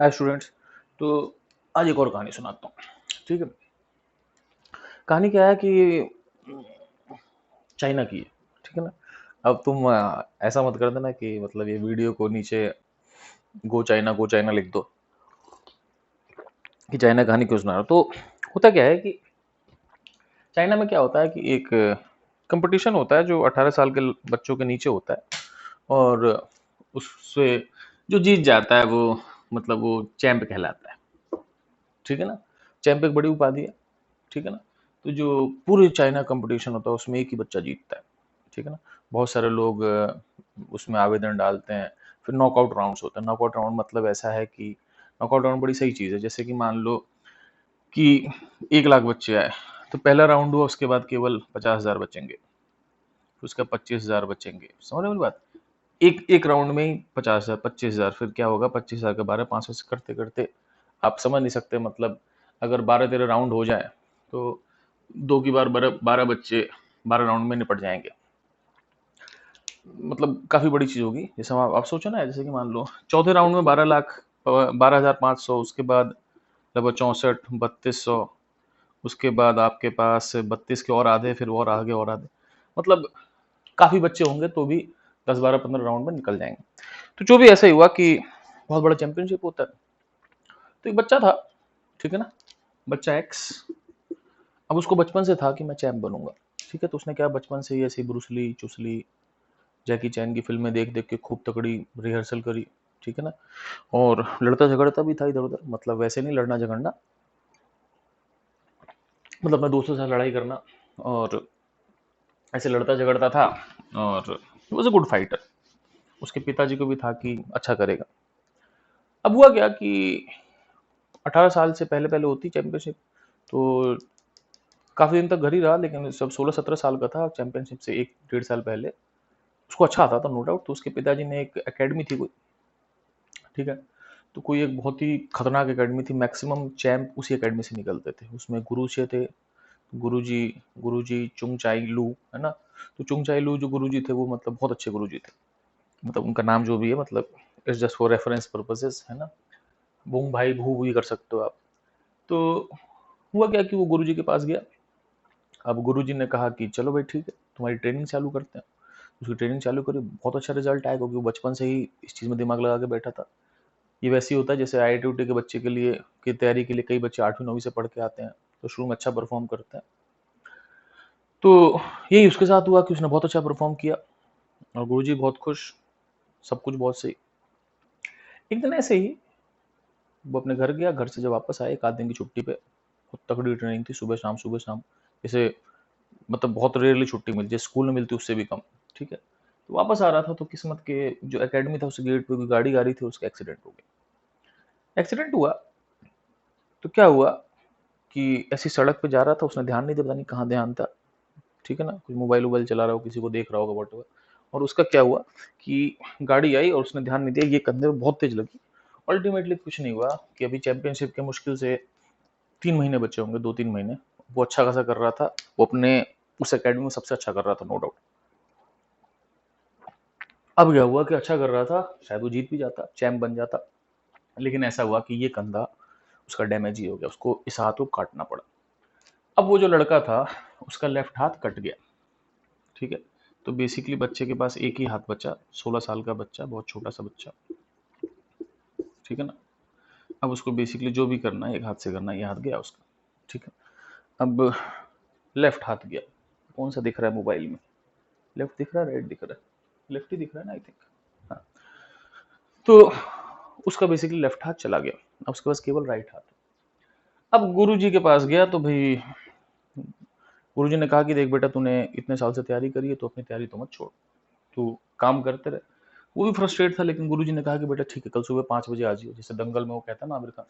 Hi students. तो आज एक और कहानी सुनाता हूँ। ठीक है। कहानी क्या है कि चाइना की है। ठीक है ना। अब तुम ऐसा मत कर देना कि मतलब ये वीडियो को नीचे गो चाइना लिख दो कि चाइना कहानी क्यों सुना रहा हूं। तो होता क्या है कि चाइना में क्या होता है कि एक कंपटीशन होता है जो 18 साल के बच्चों के नीचे होता है। और उससे जो जीत जाता है वो मतलब वो चैंप कहलाता है। ठीक है ना। चैंप एक बड़ी उपाधि है। ठीक है ना। तो जो पूरे चाइना कंपटीशन होता है उसमें एक ही बच्चा जीतता है। ठीक है ना। बहुत सारे लोग उसमें आवेदन डालते हैं। फिर नॉकआउट राउंड्स होते हैं। नॉकआउट राउंड मतलब ऐसा है कि नॉकआउट राउंड बड़ी सही चीज़ है। जैसे कि मान लो कि 1 लाख बच्चे आए, तो पहला राउंड हुआ, उसके बाद केवल 50,000 बचेंगे, फिर उसका 25,000 बचेंगे। समझ रहे हो मेरी बात। एक एक राउंड में ही 50,000 25,000, फिर क्या होगा, 25,000 का 12 500 से करते करते आप समझ नहीं सकते। मतलब अगर 12-13 राउंड हो जाए तो दो की बार 12 बच्चे 12 राउंड में निपट जाएंगे। मतलब काफी बड़ी चीज होगी। जैसे आप सोचो ना, जैसे कि मान लो चौथे राउंड में 12 लाख 12,500, उसके बाद लगभग 64 3200, उसके बाद आपके पास 32 के और आधे, फिर और आगे और आधे। मतलब काफी बच्चे होंगे तो भी 10 12 15 राउंड में निकल जाएंगे। तो जो भी ऐसा ही हुआ कि बहुत बड़ा चैंपियनशिप होता है। तो एक बच्चा था। ठीक है ना। बच्चा एक्स। अब उसको बचपन से था कि मैं चैंप बनूंगा। ठीक है। तो उसने क्या, बचपन से ही ऐसी ब्रूसली चुसली जैकी चैन की फिल्में देख देख के खूब तगड़ी रिहर्सल करी। ठीक है ना। और लड़ता झगड़ता भी था इधर उधर। मतलब वैसे नहीं लड़ना झगड़ना, मतलब अपने दोस्तों से लड़ाई करना। और ऐसे लड़ता झगड़ता था। और वॉज अ गुड फाइटर। उसके पिताजी को भी था कि अच्छा करेगा। अब हुआ क्या कि 18 साल से पहले पहले होती चैंपियनशिप। तो काफी दिन तक घर ही रहा, लेकिन जब 16 17 साल का था, चैंपियनशिप से 1 1.5 साल पहले उसको अच्छा आता था, नो डाउट। तो उसके पिताजी ने एक एकेडमी थी कोई। ठीक है। तो कोई एक बहुत ही खतरनाक एकेडमी थी। मैक्सिमम चैंप उसी एकेडमी से निकलते थे। उसमें गुरुजी थे। गुरुजी गुरुजी चुंग चाई लू, है ना। तो चुंग चाई लू जो गुरुजी थे वो मतलब बहुत अच्छे गुरुजी थे। मतलब उनका नाम जो भी है, मतलब it's just for reference purposes, है ना। बूंग भाई भू भी कर सकते हो आप। तो हुआ क्या कि वो गुरुजी के पास गया। अब गुरुजी ने कहा कि चलो भाई ठीक है, तुम्हारी ट्रेनिंग चालू करते हैं। उसकी ट्रेनिंग चालू करी। बहुत अच्छा रिजल्ट आया, क्योंकि वो बचपन से ही इस चीज़ में दिमाग लगा के बैठा था। ये वैसे ही होता है जैसे IIT उटी के बच्चे के लिए की तैयारी के लिए कई बच्चे 8वीं 9वीं से पढ़ के आते हैं, तो शुरू में अच्छा परफॉर्म करते हैं। तो यही उसके साथ हुआ कि उसने बहुत अच्छा परफॉर्म किया और गुरुजी बहुत खुश। सब कुछ बहुत सही। एक दिन ऐसे ही वो अपने घर गया। घर से जब वापस आए, 1 आध दिन की छुट्टी पे, बहुत तगड़ी ट्रेनिंग थी, सुबह शाम सुबह शाम। जैसे मतलब बहुत रेयरली छुट्टी मिलती है, स्कूल में मिलती उससे भी कम। ठीक है। तो वापस आ रहा था तो किस्मत के जो एकेडमी था उस गेट पे कोई गाड़ी आ रही थी, उसका एक्सीडेंट हो गया। एक्सीडेंट हुआ तो क्या हुआ कि ऐसी सड़क पे जा रहा था, उसने ध्यान नहीं दिया, पता नहीं कहाँ ध्यान था। ठीक है ना। कोई मोबाइल वोबाइल चला रहा हो, किसी को देख रहा होगा, वट। और उसका क्या हुआ कि गाड़ी आई और उसने ध्यान नहीं दिया, ये कंधे में बहुत तेज लगी। अल्टीमेटली कुछ नहीं हुआ कि अभी चैंपियनशिप के मुश्किल से 3 महीने बचे होंगे, 2 3 महीने। वो अच्छा खासा कर रहा था। वो अपने उस एकेडमी में सबसे अच्छा कर रहा था, नो डाउट। अब क्या हुआ कि अच्छा कर रहा था, शायद वो जीत भी जाता, चैंप बन जाता। लेकिन ऐसा हुआ कि ये कंधा उसका डैमेज ही हो गया, उसको इस हाथ को काटना पड़ा। अब वो जो लड़का था उसका लेफ्ट हाथ कट गया। ठीक है। तो बेसिकली बच्चे के पास एक ही हाथ बचा, 16 साल का बच्चा, बहुत छोटा सा बच्चा। ठीक है ना। अब उसको बेसिकली जो भी करना है एक हाथ से करना है, ये हाथ गया उसका। ठीक है। अब लेफ्ट हाथ गया। कौन सा दिख रहा है मोबाइल में, लेफ्ट दिख रहा है राइट दिख रहा है? लेफ्ट ही दिख रहा है ना, आई थिंक। हाँ। तो उसका बेसिकली लेफ्ट हाथ चला गया। अब उसके पास केवल राइट हाथ है। अब गुरु जी के पास गया तो भाई गुरुजी ने कहा कि देख बेटा, तूने इतने साल से तैयारी करी है तो अपनी तैयारी तो मत छोड़, तू काम करते रहे। वो भी फ्रस्ट्रेट था, लेकिन गुरुजी ने कहा कि बेटा ठीक है, कल सुबह 5 बजे आ जाइए, जैसे दंगल में वो कहता है ना, आमिर खान।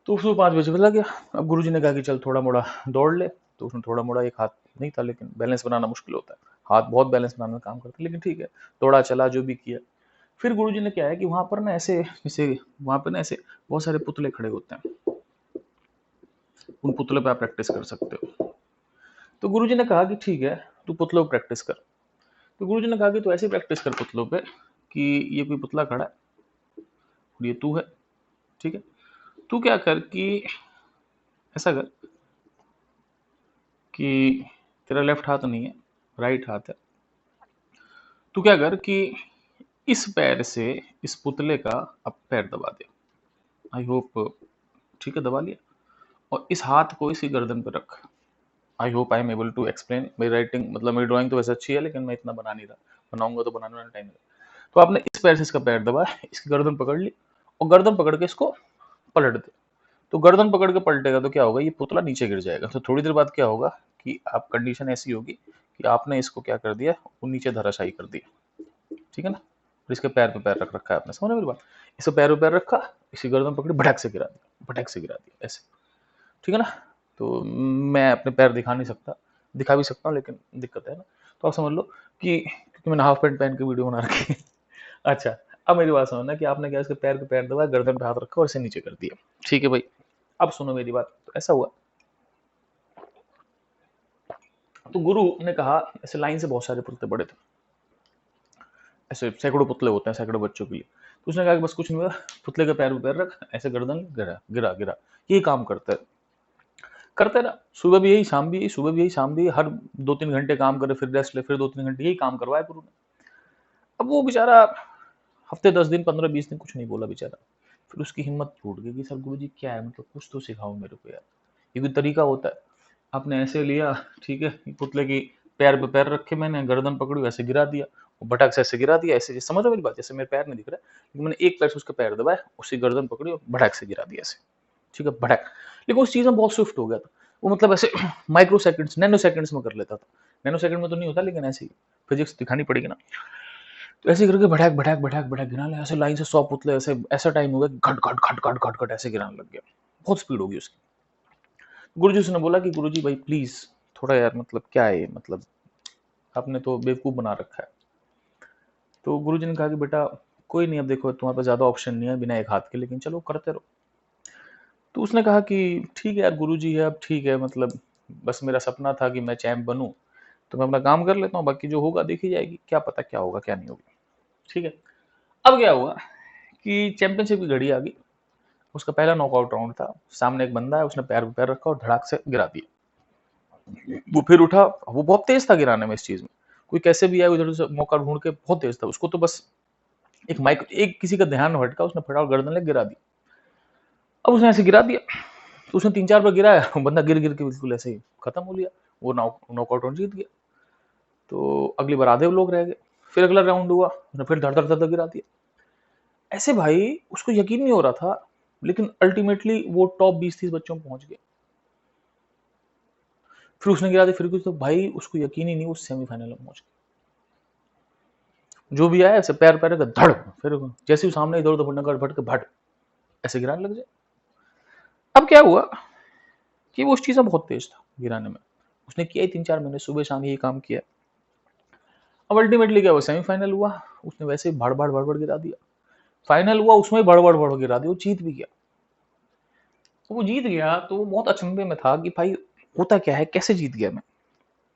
तो सुबह 5 बजे चला गया। अब गुरुजी ने कहा कि चल थोड़ा मोड़ा दौड़ ले। तो उसने थोड़ा मोड़ा, एक हाथ नहीं था, लेकिन बैलेंस बनाना मुश्किल होता है। हाथ बहुत बैलेंस बनाने में काम करता है, लेकिन ठीक है, दौड़ा चला जो भी किया। फिर गुरुजी ने क्या है कि वहां पर ना ऐसे जैसे वहां पर ना ऐसे बहुत सारे पुतले खड़े होते हैं। उन पुतलों पे आप प्रैक्टिस कर सकते हो। तो गुरुजी ने कहा कि ठीक है, तू पुतलों पे प्रैक्टिस कर। तो गुरुजी ने कहा कि तू ऐसे प्रैक्टिस कर पुतलों पे कि ये कोई पुतला खड़ा है और ये तू है। ठीक है, तू क्या कर कि ऐसा कर कि तेरा लेफ्ट हाथ नहीं है, राइट हाथ है। तू क्या कर कि इस पैर से इस पुतले का अब पैर दबा दे। आई होप, ठीक है, दबा लिया। और इस हाथ को इसी गर्दन पे रख। I hope I am able to explain. मेरी राइटिंग मतलब मेरी ड्राइंग तो वैसे अच्छी है, लेकिन मैं इतना बना नहीं रहा, बनाऊंगा तो बनाने में टाइम लगेगा। तो आपने इस पैर से इसका पैर दबाया, इसकी गर्दन पकड़ ली और गर्दन पकड़ के इसको पलट दे। तो गर्दन पकड़ के पलटेगा तो क्या होगा, ये पुतला नीचे गिर जाएगा। तो थोड़ी देर बाद क्या होगा कि आप कंडीशन ऐसी होगी कि आपने इसको क्या कर दिया, वो नीचे धराशायी कर दिया, ठीक है ना। और इसके पैर पे पैर रख रखा है आपने, समझ रहे मेरी बात। इसे पैर पे पैर रखा, इसकी गर्दन पकड़ी, भटक से गिरा दिया, भटक से गिरा दिया ऐसे, ठीक है ना। तो मैं अपने पैर दिखा नहीं सकता, दिखा भी सकता हूँ लेकिन दिक्कत है ना। तो आप समझ लो कि क्योंकि मैंने हाफ पैंट पहन के वीडियो बना रखी है। अच्छा, अब मेरी बात समझना कि आपने क्या इसके पैर पे पैर दबाया, गर्दन पे हाथ रखा और इसे नीचे कर दिया, ठीक है भाई। अब सुनो मेरी बात। तो ऐसा हुआ, तो गुरु ने कहा, ऐसे लाइन से बहुत सारे पुतले पड़े थे, ऐसे सैकड़ों पुतले होते हैं सैकड़ों बच्चों के लिए। तो उसने कहा कि बस कुछ नहीं हुआ, पुतले के पैर पे पैर रख, ऐसे गर्दन गिरा गिरा गिरा। यही काम करते ना, सुबह भी यही, शाम भी यही, सुबह भी यही, शाम भी यही, हर 2-3 घंटे काम करे, फिर रेस्ट ले, फिर 2-3 घंटे, यही काम करवाया गुरु ने। अब वो बेचारा हफ्ते 10 दिन 15-20 दिन कुछ नहीं बोला बेचारा। फिर उसकी हिम्मत टूट गई कि सर गुरु जी क्या है, मतलब कुछ तो सिखाओ मेरे को यार, ये कोई तरीका होता है। आपने ऐसे लिया, ठीक है, पुतले की पैर पे पैर रखे, मैंने गर्दन पकड़ी, वैसे गिरा दिया, वो भटक से ऐसे गिरा दिया, ऐसे समझो मेरी बात। जैसे मेरे पैर नहीं दिख रहा है, लेकिन मैंने एक पैर से उसका पैर दबाया, उसकी गर्दन पकड़ी और भटक से गिरा दिया ऐसे, ठीक है, भटक। लेकिन उस चीज में बहुत स्विफ्ट हो गया था वो, मतलब ऐसे माइक्रो सेकंड्स, नैनो सेकंड्स में कर लेता था। नैनो सेकंड में तो नहीं होता, लेकिन ऐसे ही फिजिक्स दिखानी पड़ेगी ना। तो ऐसे करके भटक भटक भटक भटक गिराने, ऐसे लाइन से 100 पुतले, ऐसे ऐसा टाइम हो गया, घट घट घट घट घट घट ऐसे गिराने लग गया। बहुत स्पीड होगी उसकी। गुरुजी से ने बोला कि गुरुजी भाई प्लीज थोड़ा यार, मतलब क्या है ये, मतलब आपने तो बेवकूफ बना रखा है। तो गुरुजी ने कहा कि बेटा कोई नहीं, अब देखो तुम्हारे पास ज्यादा ऑप्शन नहीं है बिना एक हाथ के, लेकिन चलो करते रहो। तो उसने कहा कि ठीक है यार गुरुजी है, अब ठीक है, मतलब बस मेरा सपना था कि मैं चैंप बनूं, तो मैं अपना काम कर लेता हूँ, बाकी जो होगा देखी जाएगी, क्या पता क्या होगा क्या नहीं होगा, ठीक है। अब क्या हुआ कि चैंपियनशिप की घड़ी आ गई। उसका पहला नॉकआउट राउंड था, सामने एक बंदा है, उसने पैर पे पैर रखा और धड़ाक से गिरा दिया। वो फिर उठा, वो बहुत तेज था गिराने में इस चीज में, कोई कैसे भी आया उधर से मौका ढूंढ के, बहुत तेज था। उसको तो बस एक किसी का ध्यान भटका, उसने फटाफट गर्दन लेके गिरा दी। अब उसने ऐसे गिरा दिया, तो उसने 3-4 बार गिराया, बंदा गिर गिर के बिल्कुल ऐसे ही खत्म हो लिया, वो नॉकआउट राउंड जीत गया। तो अगली बार आधे लोग रह गए, फिर अगला राउंड हुआ, उसने फिर धड़ धड़ धड़ धड़ गिरा दिया। ऐसे भाई उसको यकीन नहीं हो रहा था, लेकिन अल्टीमेटली वो टॉप 20-30 बच्चों में पहुंच गए। फिर उसने गिरा दिया, फिर कुछ, तो भाई उसको यकीन ही नहीं, वो सेमीफाइनल में पहुंच गया। जो भी आया ऐसे पैर पैर का धड़, फिर जैसे ही सामने इधर उधर भटक भटक के भट ऐसे गिराने लग जाए। अब क्या हुआ कि वो उस चीज में बहुत तेज था गिराने में, उसने किया ही 3-4 महीने सुबह शाम यही काम किया। अब अल्टीमेटली क्या हुआ, सेमीफाइनल हुआ, उसने वैसे ही भड़ भड़ भड़ भड़ गिरा दिया। फाइनल हुआ, उसमें भड़ भड़ भड़ गिरा दिया, वो जीत भी गया। तो वो जीत गया तो वो बहुत अचंभे में था कि भाई होता क्या है, कैसे जीत गया मैं।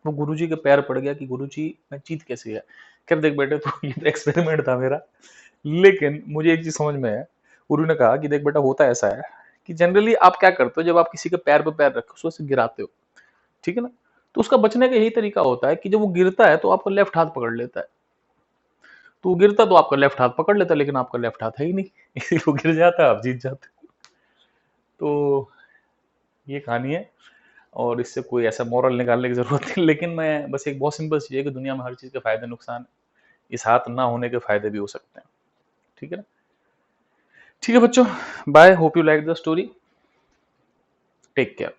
वो गुरुजी के पैर पड़ गया कि गुरुजी मैं जीत कैसे गया। कह देख बेटे, तो ये तो एक्सपेरिमेंट था मेरा, लेकिन मुझे एक चीज समझ में है। गुरु ने कहा कि देख बेटा, होता ऐसा है कि जनरली आप क्या करते हो, जब आप किसी के पैर पे पैर रखो उसको ऐसे गिराते हो, ठीक है ना, तो उसका बचने का यही तरीका होता है कि जब वो गिरता है तो आपका लेफ्ट हाथ पकड़ लेता है। तो वो गिरता तो आपका लेफ्ट हाथ पकड़ लेता है, लेकिन आपका लेफ्ट हाथ है ही नहीं, इसलिए वो गिर जाता है, आप जीत जाते हो। तो ये कहानी है, और इससे कोई ऐसा मॉरल निकालने की जरूरत नहीं, लेकिन मैं बस एक बहुत सिंपल चीज है कि दुनिया में हर चीज के फायदे नुकसान है, इस हाथ ना होने के फायदे भी हो सकते हैं, ठीक है ना। ठीक है बच्चों, bye, hope you like the story, take care.